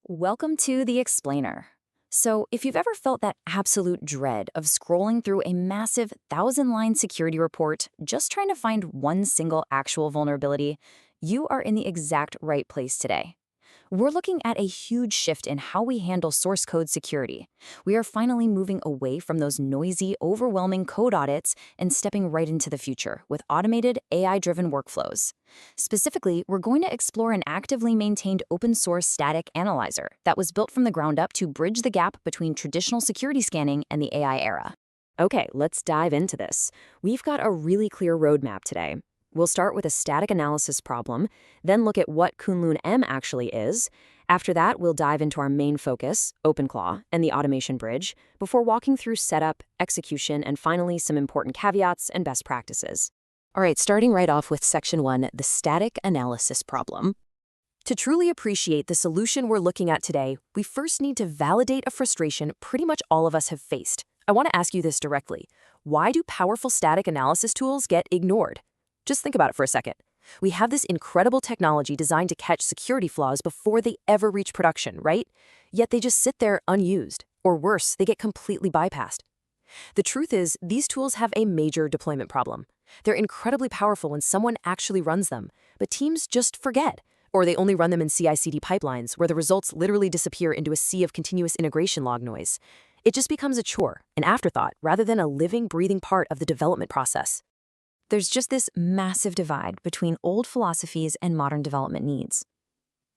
Welcome to The Explainer. So, if you've ever felt that absolute dread of scrolling through a massive 1,000-line security report just trying to find one single actual vulnerability, you are in the exact right place today. We're looking at a huge shift in how we handle source code security. We are finally moving away from those noisy, overwhelming code audits and stepping right into the future with automated, AI-driven workflows. Specifically, we're going to explore an actively maintained open-source static analyzer that was built from the ground up to bridge the gap between traditional security scanning and the AI era. Okay, let's dive into this. We've got a really clear roadmap today. We'll start with a static analysis problem, then look at what Kunlun-M actually is. After that, we'll dive into our main focus, OpenClaw, and the automation bridge, before walking through setup, execution, and finally some important caveats and best practices. All right, starting right off with Section 1, the static analysis problem. To truly appreciate the solution we're looking at today, we first need to validate a frustration pretty much all of us have faced. I want to ask you this directly. Why do powerful static analysis tools get ignored? Just think about it for a second. We have this incredible technology designed to catch security flaws before they ever reach production, right? Yet they just sit there unused, or worse, they get completely bypassed. The truth is, these tools have a major deployment problem. They're incredibly powerful when someone actually runs them, but teams just forget, or they only run them in CI/CD pipelines where the results literally disappear into a sea of continuous integration log noise. It just becomes a chore, an afterthought, rather than a living, breathing part of the development process. There's just this massive divide between old philosophies and modern development needs.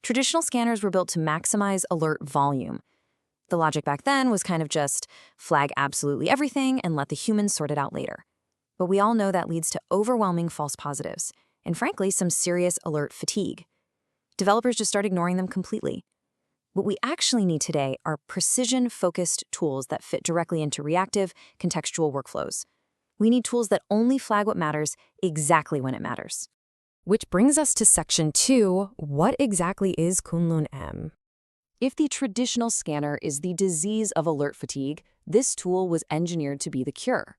Traditional scanners were built to maximize alert volume. The logic back then was kind of just flag absolutely everything and let the humans sort it out later. But we all know that leads to overwhelming false positives, and frankly, some serious alert fatigue. Developers just start ignoring them completely. What we actually need today are precision-focused tools that fit directly into reactive, contextual workflows. We need tools that only flag what matters exactly when it matters. Which brings us to Section 2, what exactly is Kunlun-M? If the traditional scanner is the disease of alert fatigue, this tool was engineered to be the cure.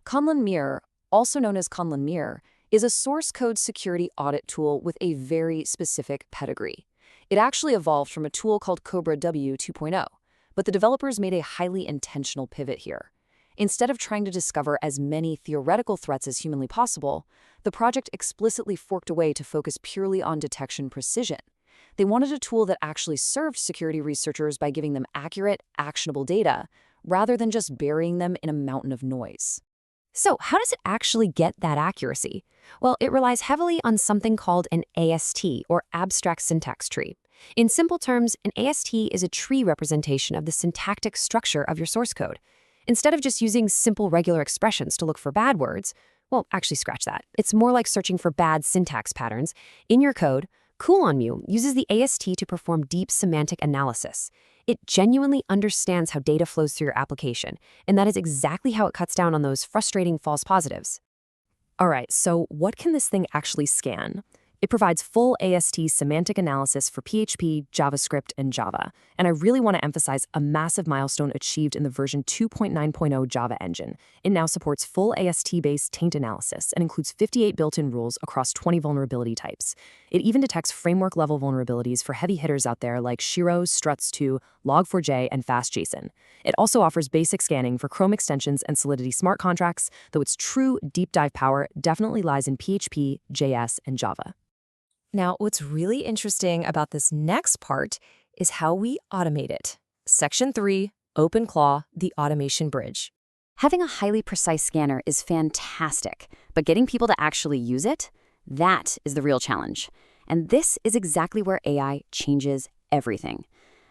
Kunlun-M, also known as Kunlun-M, is a source code security audit tool with a very specific pedigree. It actually evolved from a tool called Cobra W 2.0, but the developers made a highly intentional pivot here. Instead of trying to discover as many theoretical threats as humanly possible, the project explicitly forked away to focus purely on detection precision. They wanted a tool that actually served security researchers by giving them accurate, actionable data, rather than just burying them in a mountain of noise. So, how does it actually get that accuracy? Well, it relies heavily on something called an AST, or abstract syntax tree. In simple terms, an AST is a tree representation of the syntactic structure of your source code. Instead of just using simple regular expressions to look for bad words, well, actually scratch that. It's more like searching for bad syntax patterns. In your code, Kunlun-M uses the AST to perform deep semantic analysis. It genuinely understands how data flows through your application, and that is exactly how it cuts down on those frustrating false positives. All right, so what can this thing actually scan? It provides full AST semantic analysis for PHP, JavaScript, and Java. And I really want to emphasize a massive milestone achieved in the version 2.9.0 Java engine. It now supports full AST-based taint analysis and includes 58 built-in rules across 20 vulnerability types. It even detects framework-level vulnerabilities for heavy hitters out there like Shiro, Struts2, Log4j, and FastJSON. It also offers basic scanning for Chrome extensions and Solidity smart contracts, though its true deep dive power definitely lies in PHP, JS, and Java. Now, what's really interesting about this next part is how we automate it. Section 3, OpenClaw, the automation bridge. Having a highly precise scanner is fantastic, but getting people to actually use it, that is the real challenge. And this is exactly where AI changes everything.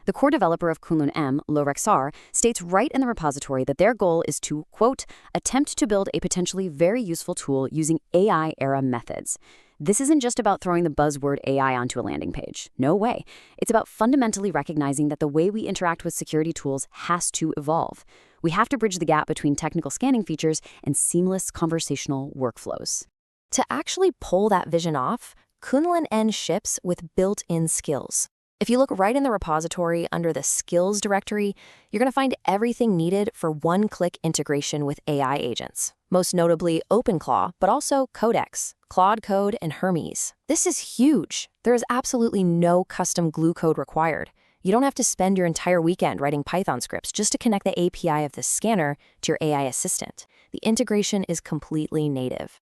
The core developer of Kunlun-M, Lorexar, states right in the repository that their goal is to, quote, attempt to build a potentially very useful tool using AI-era methods. This isn't just about throwing the buzzword AI onto a landing page. No way. It's about fundamentally recognizing that the way we interact with security tools has to evolve. We have to bridge the gap between technical scanning features and seamless conversational workflows. To actually pull that vision off, Kunlun-M ships with built-in skills. If you look right in the repository under the skills directory, you're going to find everything needed for one-click integration with AI agents, most notably OpenClaw, but also Codex, Claude Code, and Hermes. This is huge. There is absolutely no custom glue code required. You don't have to spend your entire weekend writing Python scripts just to connect the API of the scanner to your AI assistant. The integration is completely native.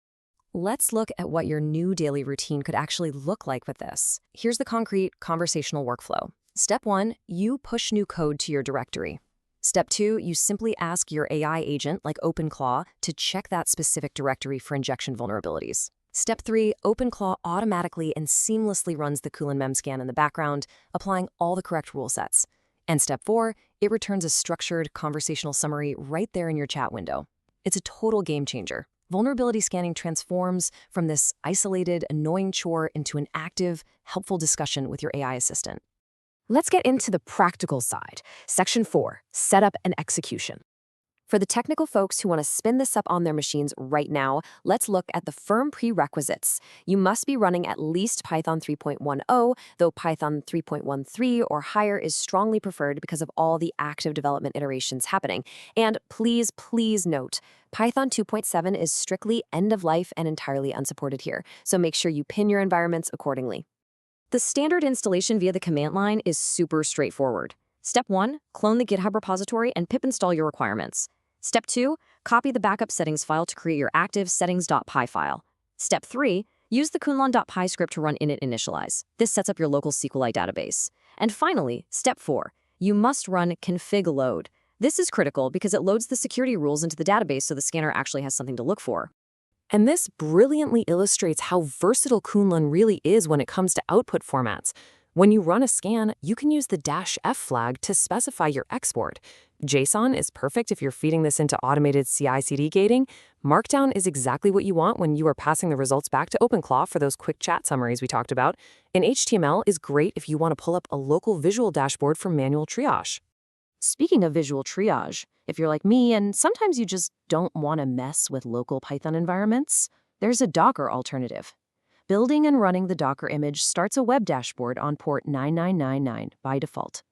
Let's look at what your new daily routine could actually look like with this. Here's the concrete conversational workflow. Step 1, you push new code to your directory. Step 2, you simply ask your AI agent, like OpenClaw, to check that specific directory for injection vulnerabilities. Step 3, OpenClaw automatically and seamlessly runs the Kunlun-M scan in the background, applying all the correct rule sets. And Step 4, it returns a structured conversational summary right there in your chat window. It's a total game changer. Vulnerability scanning transforms from this isolated, annoying chore into an active, helpful discussion with your AI assistant. Let's get into the practical side. Section 4, Setup and Execution. For the technical folks who want to spin this up on their machines right now, let's look at the firm prerequisites. You must be running at least Python 3.10, though Python 3.13 or higher is strongly preferred because of all the active development iterations happening. And please note, Python 2.7 is strictly end of life and entirely unsupported here, so make sure you pin your environments accordingly. The standard installation via the command line is super straightforward. Step 1, clone the GitHub repository and pip install your requirements. Step 2, copy the backup settings file to create your active settings.py file. Step 3, use the Kunlun.py script to run init initialize. This sets up your local SQLite database. And finally, Step 4, you must run config load. This is critical because it loads the security rules into the database so the scanner actually has something to look for. And this brilliantly illustrates how versatile Kunlun really is when it comes to output formats. When you run a scan, you can use the -f flag to specify your export. JSON is perfect if you're feeding this into automated CI/CD gating. Markdown is exactly what you want when you are passing the results back to OpenClaw for those quick chat summaries we talked about. And HTML is great if you want to pull up a local visual dashboard for manual triage. Speaking of visual triage, if you're like me and sometimes you just don't want to mess with local Python environments, there's a Docker alternative. Building and running the Docker image starts a web dashboard on port 9999 by default.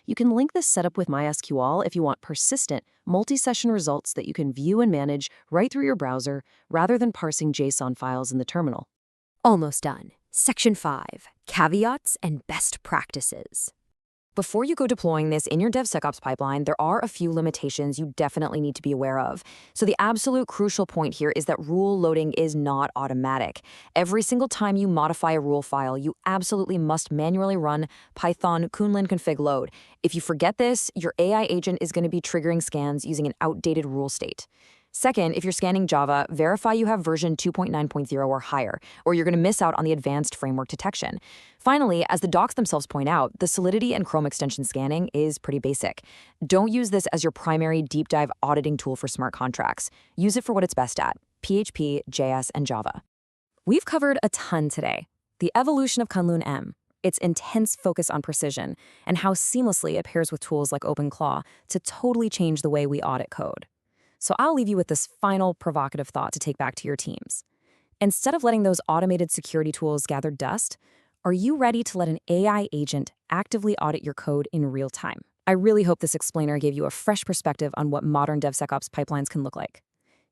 You can link this setup with MySQL if you want persistent, multi-session results that you can view and manage right through your browser rather than parsing JSON files in the terminal. Almost done. Section 5, Caveats and Best Practices. Before you go deploying this in your DevSecOps pipeline, there are a few limitations you definitely need to be aware of. So the absolute crucial point here is that rule loading is not automatic. Every single time you modify a rule file, you absolutely must manually run Python Kunlun config load. If you forget this, your AI agent is going to be triggering scans using an outdated rule state. Second, if you're scanning Java, verify you have version 2.9.0 or higher, or you're going to miss out on the advanced framework detection. Finally, as the docs themselves point out, the Solidity and Chrome extension scanning is pretty basic. Don't use this as your primary deep dive auditing tool for smart contracts. Use it for what it's best at: PHP, JS, and Java. We've covered a ton today. The evolution of Kunlun-M, its intense focus on precision, and how seamlessly it pairs with tools like OpenClaw to totally change the way we audit code. So I'll leave you with this final provocative thought to take back to your teams. Instead of letting those automated security tools gather dust, are you ready to let an AI agent actively audit your code in real time? I really hope this explainer gave you a fresh perspective on what modern DevSecOps pipelines can look like.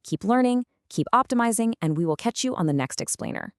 Keep learning, keep optimizing, and we will catch you on the next explainer.